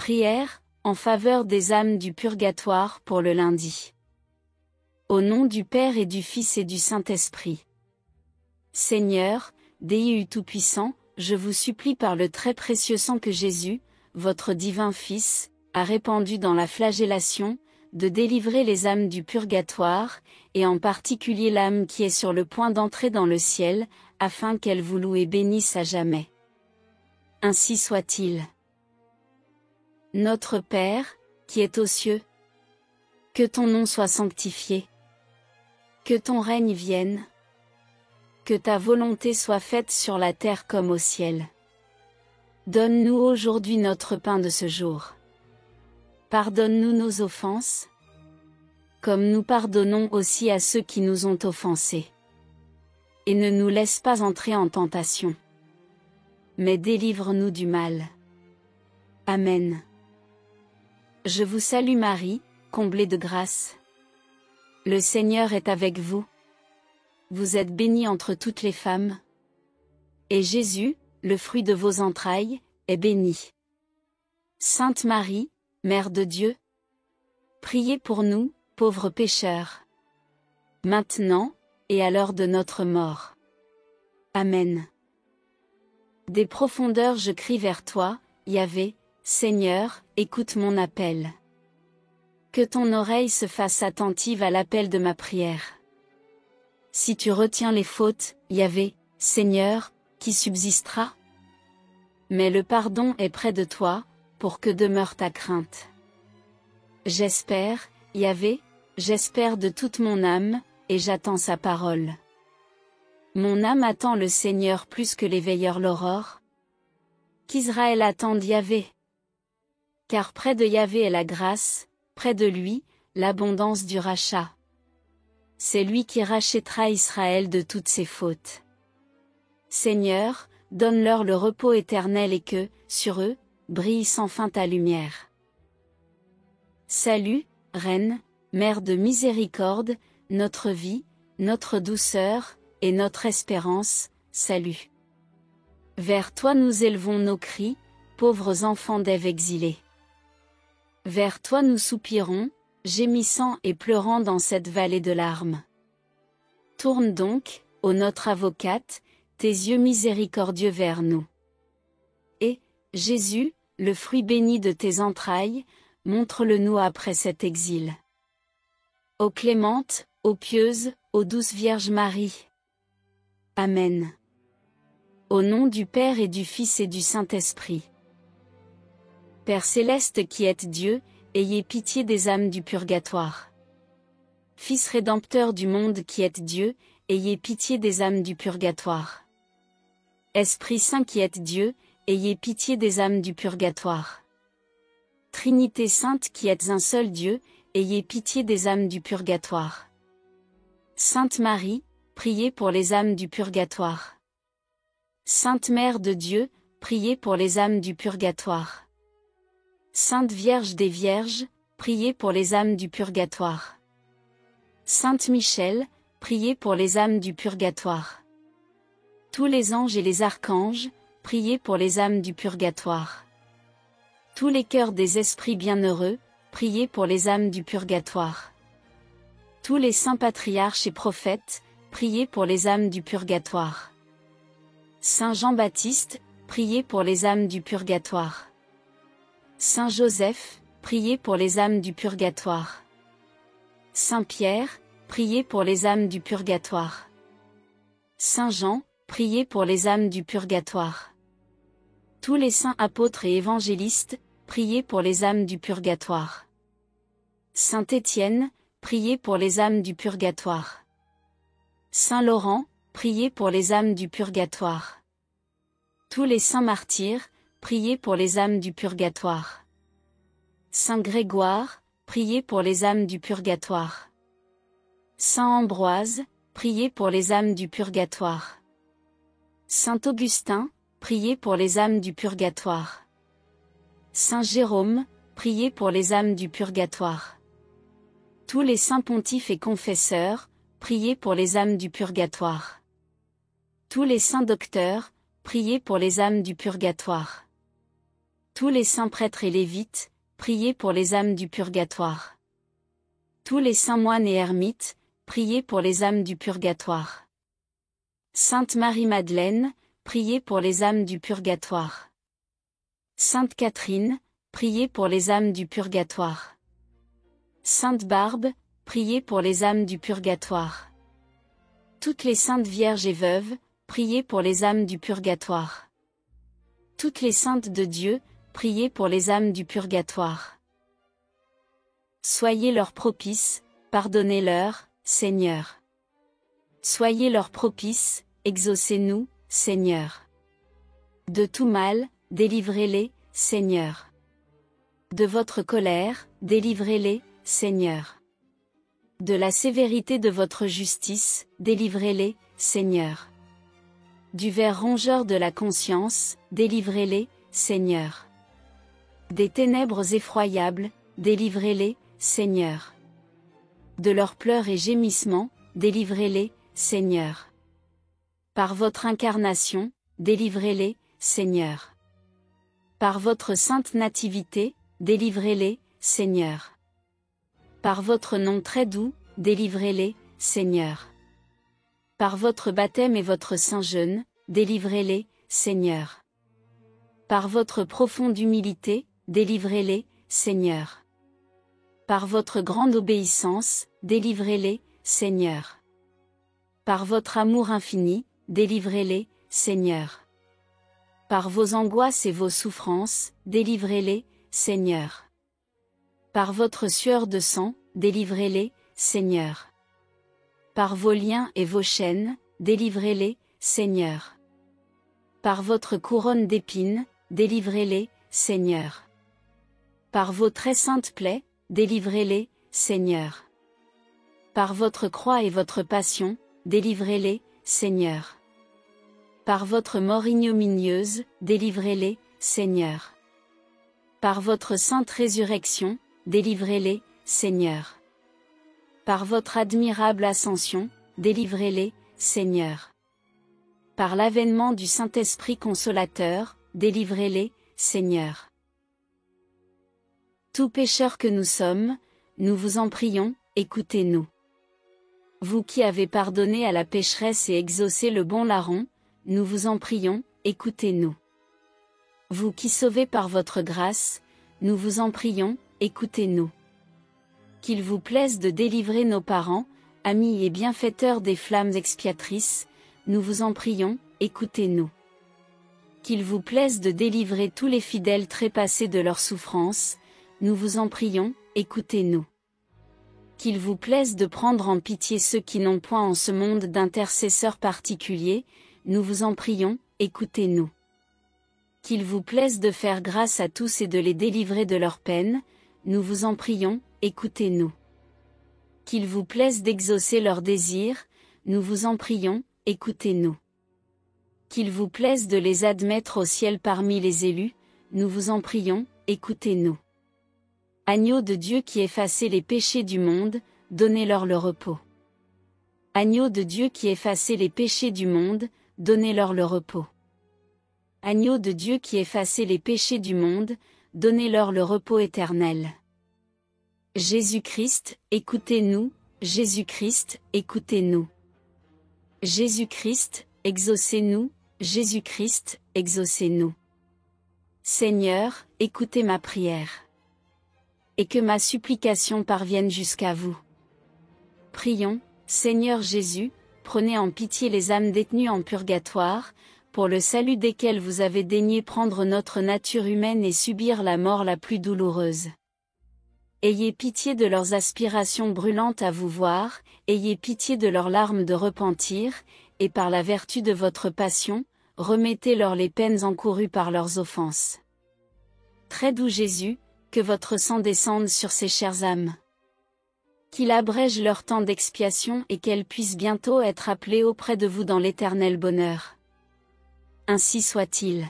Prière, en faveur des âmes du purgatoire pour le lundi. Au nom du Père et du Fils et du Saint-Esprit. Seigneur, Déu Tout-Puissant, je vous supplie par le très précieux sang que Jésus, votre divin Fils, a répandu dans la flagellation, de délivrer les âmes du purgatoire, et en particulier l'âme qui est sur le point d'entrer dans le ciel, afin qu'elle vous loue et bénisse à jamais. Ainsi soit-il. Notre Père, qui es aux cieux, que ton nom soit sanctifié. Que ton règne vienne. Que ta volonté soit faite sur la terre comme au ciel. Donne-nous aujourd'hui notre pain de ce jour. Pardonne-nous nos offenses, comme nous pardonnons aussi à ceux qui nous ont offensés. Et ne nous laisse pas entrer en tentation, mais délivre-nous du mal. Amen. Je vous salue Marie, comblée de grâce. Le Seigneur est avec vous. Vous êtes bénie entre toutes les femmes. Et Jésus, le fruit de vos entrailles, est béni. Sainte Marie, Mère de Dieu, priez pour nous, pauvres pécheurs. Maintenant, et à l'heure de notre mort. Amen. Des profondeurs je crie vers toi, Yahvé, Seigneur, écoute mon appel. Que ton oreille se fasse attentive à l'appel de ma prière. Si tu retiens les fautes, Yahvé, Seigneur, qui subsistera? Mais le pardon est près de toi, pour que demeure ta crainte. J'espère, Yahvé, j'espère de toute mon âme, et j'attends sa parole. Mon âme attend le Seigneur plus que les veilleurs l'aurore. Qu'Israël attende Yahvé. Car près de Yahvé est la grâce, près de lui, l'abondance du rachat. C'est lui qui rachètera Israël de toutes ses fautes. Seigneur, donne-leur le repos éternel et que, sur eux, brille sans fin ta lumière. Salut, Reine, Mère de miséricorde, notre vie, notre douceur, et notre espérance, salut. Vers toi nous élevons nos cris, pauvres enfants d'Ève exilés. Vers toi nous soupirons, gémissant et pleurant dans cette vallée de larmes. Tourne donc, ô notre avocate, tes yeux miséricordieux vers nous. Et, Jésus, le fruit béni de tes entrailles, montre-le-nous après cet exil. Ô clémente, ô pieuse, ô douce Vierge Marie. Amen. Au nom du Père et du Fils et du Saint-Esprit. Père céleste qui êtes Dieu, ayez pitié des âmes du purgatoire. Fils rédempteur du monde qui êtes Dieu, ayez pitié des âmes du purgatoire. Esprit Saint qui êtes Dieu, ayez pitié des âmes du purgatoire. Trinité Sainte qui êtes un seul Dieu, ayez pitié des âmes du purgatoire. Sainte Marie, priez pour les âmes du purgatoire. Sainte Mère de Dieu, priez pour les âmes du purgatoire. Sainte Vierge des Vierges, priez pour les âmes du purgatoire. Sainte Michel, priez pour les âmes du purgatoire. Tous les anges et les archanges, priez pour les âmes du purgatoire. Tous les cœurs des esprits bienheureux, priez pour les âmes du purgatoire. Tous les saints patriarches et prophètes, priez pour les âmes du purgatoire. Saint Jean-Baptiste, priez pour les âmes du purgatoire. Saint Joseph, priez pour les âmes du purgatoire. Saint Pierre, priez pour les âmes du purgatoire. Saint Jean, priez pour les âmes du purgatoire. Tous les saints apôtres et évangélistes, priez pour les âmes du purgatoire. Saint Étienne, priez pour les âmes du purgatoire. Saint Laurent, priez pour les âmes du purgatoire. Tous les saints martyrs, priez pour les âmes du purgatoire. Saint Grégoire, priez pour les âmes du purgatoire. Saint Ambroise, priez pour les âmes du purgatoire. Saint Augustin, priez pour les âmes du purgatoire. Saint Jérôme, priez pour les âmes du purgatoire. Tous les saints pontifes et confesseurs, priez pour les âmes du purgatoire. Tous les saints docteurs, priez pour les âmes du purgatoire. Tous les saints prêtres et lévites, priez pour les âmes du purgatoire. Tous les saints moines et ermites, priez pour les âmes du purgatoire. Sainte Marie-Madeleine, priez pour les âmes du purgatoire. Sainte Catherine, priez pour les âmes du purgatoire. Sainte Barbe, priez pour les âmes du purgatoire. Toutes les saintes vierges et veuves, priez pour les âmes du purgatoire. Toutes les saintes de Dieu, priez pour les âmes du purgatoire. Soyez leur propice, pardonnez-leur, Seigneur. Soyez leur propice, exaucez-nous, Seigneur. De tout mal, délivrez-les, Seigneur. De votre colère, délivrez-les, Seigneur. De la sévérité de votre justice, délivrez-les, Seigneur. Du ver rongeur de la conscience, délivrez-les, Seigneur. Des ténèbres effroyables, délivrez-les, Seigneur. De leurs pleurs et gémissements, délivrez-les, Seigneur. Par votre incarnation, délivrez-les, Seigneur. Par votre sainte nativité, délivrez-les, Seigneur. Par votre nom très doux, délivrez-les, Seigneur. Par votre baptême et votre saint jeûne, délivrez-les, Seigneur. Par votre profonde humilité, délivrez-les, Seigneur. Par votre grande obéissance, délivrez-les, Seigneur. Par votre amour infini, délivrez-les, Seigneur. Par vos angoisses et vos souffrances, délivrez-les, Seigneur. Par votre sueur de sang, délivrez-les, Seigneur. Par vos liens et vos chaînes, délivrez-les, Seigneur. Par votre couronne d'épines, délivrez-les, Seigneur. Par vos très saintes plaies, délivrez-les, Seigneur. Par votre croix et votre passion, délivrez-les, Seigneur. Par votre mort ignominieuse, délivrez-les, Seigneur. Par votre sainte résurrection, délivrez-les, Seigneur. Par votre admirable ascension, délivrez-les, Seigneur. Par l'avènement du Saint-Esprit consolateur, délivrez-les, Seigneur. Tout pécheurs que nous sommes, nous vous en prions, écoutez-nous. Vous qui avez pardonné à la pécheresse et exaucé le bon larron, nous vous en prions, écoutez-nous. Vous qui sauvez par votre grâce, nous vous en prions, écoutez-nous. Qu'il vous plaise de délivrer nos parents, amis et bienfaiteurs des flammes expiatrices, nous vous en prions, écoutez-nous. Qu'il vous plaise de délivrer tous les fidèles trépassés de leurs souffrances, nous vous en prions, écoutez-nous. Qu'il vous plaise de prendre en pitié ceux qui n'ont point en ce monde d'intercesseur particulier, nous vous en prions, écoutez-nous. Qu'il vous plaise de faire grâce à tous et de les délivrer de leurs peines, nous vous en prions, écoutez-nous. Qu'il vous plaise d'exaucer leurs désirs, nous vous en prions, écoutez-nous. Qu'il vous plaise de les admettre au ciel parmi les élus, nous vous en prions, écoutez-nous. Agneau de Dieu qui effacez les péchés du monde, donnez-leur le repos. Agneau de Dieu qui effacez les péchés du monde, donnez-leur le repos. Agneau de Dieu qui effacez les péchés du monde, donnez-leur le repos éternel. Jésus-Christ, écoutez-nous, Jésus-Christ, écoutez-nous. Jésus-Christ, exaucez-nous, Jésus-Christ, exaucez-nous. Seigneur, écoutez ma prière. Et que ma supplication parvienne jusqu'à vous. Prions, Seigneur Jésus, prenez en pitié les âmes détenues en purgatoire, pour le salut desquelles vous avez daigné prendre notre nature humaine et subir la mort la plus douloureuse. Ayez pitié de leurs aspirations brûlantes à vous voir, ayez pitié de leurs larmes de repentir, et par la vertu de votre passion, remettez-leur les peines encourues par leurs offenses. Très doux Jésus, que votre sang descende sur ces chères âmes. Qu'il abrège leur temps d'expiation et qu'elles puissent bientôt être appelées auprès de vous dans l'éternel bonheur. Ainsi soit-il.